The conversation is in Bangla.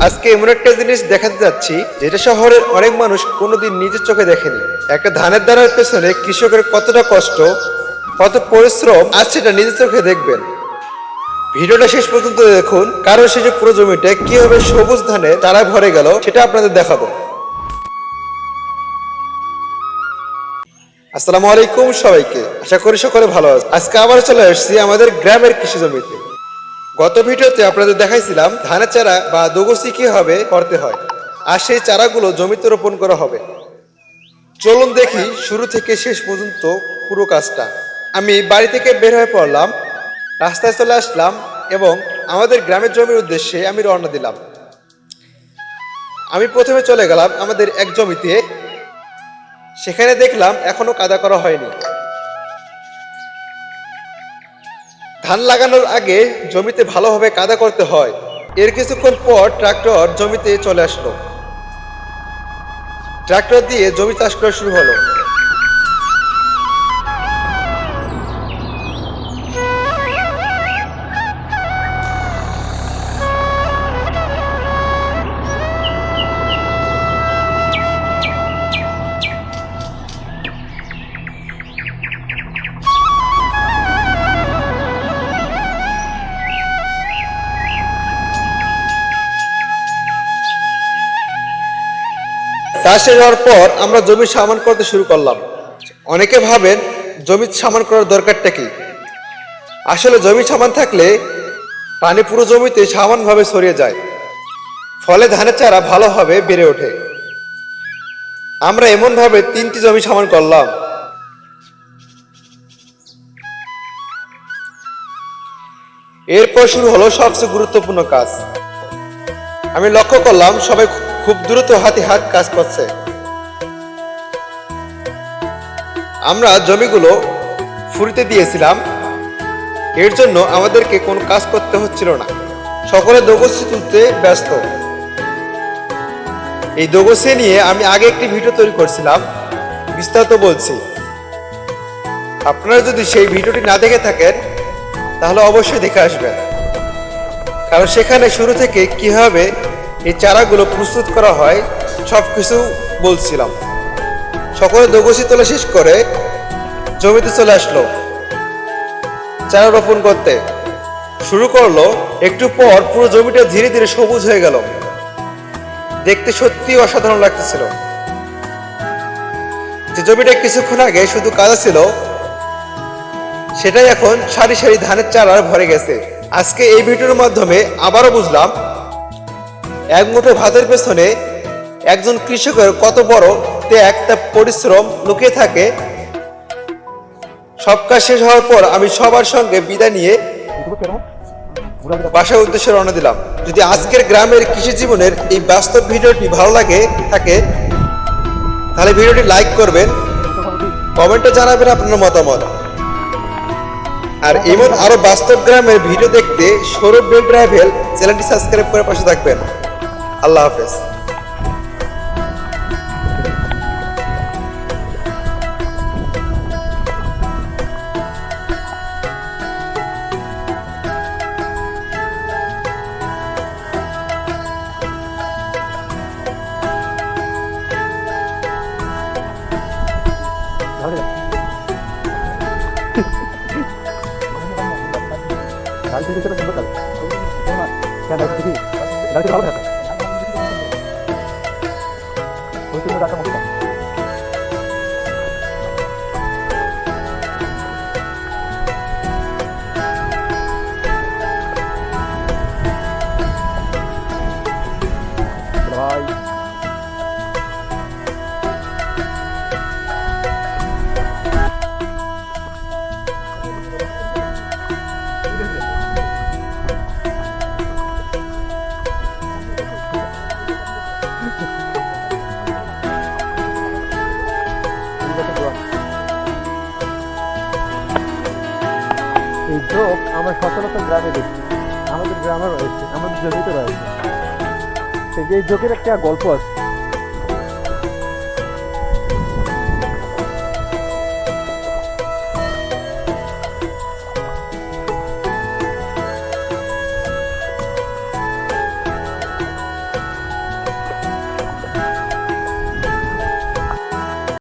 আজকে এমন একটা জিনিস দেখাতে যাচ্ছি যেটা শহরের অনেক মানুষ কোনোদিন নিজের চোখে দেখেনি। একটা ধানের দানার পেছনে কৃষকের কতটা কষ্ট, কত পরিশ্রম আজ সেটা নিজের চোখে দেখবেন। ভিডিওটা শেষ পর্যন্ত দেখুন, কারণ সে যে পুরো জমিটা কিভাবে সবুজ ধানে চারায় ভরে গেল সেটা আপনাদের দেখাবো। আসসালামু আলাইকুম সবাইকে, আশা করি সকলে ভালো আছে। আজকে আবার চলে আসছি আমাদের গ্রামের কৃষি জমিতে। গত ভিডিওতে আপনাদের দেখাইছিলাম ধানের চারা বা দোগসি কিভাবে করতে হয়, আর সেই চারাগুলো জমিতে রোপণ করা হবে। চলুন দেখি শুরু থেকে শেষ পর্যন্ত পুরো কাজটা। আমি বাড়ি থেকে বের হয়ে পড়লাম, রাস্তায় চলে আসলাম এবং আমাদের গ্রামের জমির উদ্দেশ্যে আমি রওনা দিলাম। আমি প্রথমে চলে গেলাম আমাদের এক জমিতে। সেখানে দেখলাম এখনো কাদা করা হয়নি। ধান লাগানোর আগে জমিতে ভালোভাবে কাদা করতে হয়। এর কিছুক্ষণ পর ট্রাক্টর জমিতে চলে আসলো। ট্রাক্টর দিয়ে জমি চাষ করা শুরু হলো। চাষ শেষ হওয়ার পর আমরা জমি সমান করতে শুরু করলাম। অনেকে ভাবেন জমি সমান করার দরকারটা কি? আসলে জমি সমান থাকলে পানি পুরো জমিতে সমানভাবে ছড়িয়ে যায়, ফলে ধানের চারা ভালোভাবে বেড়ে ওঠে। আমরা এমন ভাবে 3টি জমি সমান করলাম। এরপর শুরু হলো সবচেয়ে গুরুত্বপূর্ণ কাজ। আমি লক্ষ্য করলাম সবাই খুব দ্রুত হাতে হাত কাজ করছে। আমরা জমিগুলো ফুরিতে দিয়েছিলাম, এর জন্য আমাদেরকে কোনো কাজ করতে হচ্ছিল না। সকলে দোগসি তুলতে ব্যস্ত। এই দোগসি নিয়ে আমি আগে একটি ভিডিও তৈরি করছিলাম, বিস্তারিত বলছি। আপনারা যদি সেই ভিডিওটি না দেখে থাকেন তাহলে অবশ্যই দেখে আসবেন, কারণ সেখানে শুরু থেকে কিভাবে এই চারাগুলো প্রস্তুত করা হয় সবকিছু বলছিলাম। সকলে দোগসি তোলা শেষ করে জমিতে চলে আসলো চারা রোপণ করতে শুরু করলো। একটু পর পুরো জমিটা ধীরে ধীরে সবুজ হয়ে গেল। দেখতে সত্যি অসাধারণ লাগতেছিল। যে জমিটা কিছুক্ষণ আগে শুধু কাদা ছিল, সেটাই এখন সারি সারি ধানের চারা ভরে গেছে। আজকে এই ভিডিওর মাধ্যমে আবারও বুঝলাম এক মুঠো ভাতের পেছনে একজন কৃষকের কত বড় ত্যাগ, তার পরিশ্রম লুকিয়ে থাকে। সব কাজ শেষ হওয়ার পর আমি সবার সঙ্গে বিদায় নিয়ে বাসার উদ্দেশ্যে রওনা দিলাম। যদি আজকের গ্রামের কৃষি জীবনের এই বাস্তব ভিডিওটি ভালো লাগে থাকে তাহলে ভিডিওটি লাইক করবেন, কমেন্টে জানাবেন আপনার মতামত। আর এমন আরো বাস্তব গ্রামের ভিডিও দেখতে সৌরভ বেল ট্রাভেল চ্যানেলটি সাবস্ক্রাইব করে পাশে থাকবেন। আল্লাহ হাফেজ। এই যোগ আমরা সচরাচর গ্রামে দেখছি, আমাদের গ্রামে রয়েছে, আমাদের জমিতে রয়েছে। এই যোগের একটা গল্প আছে।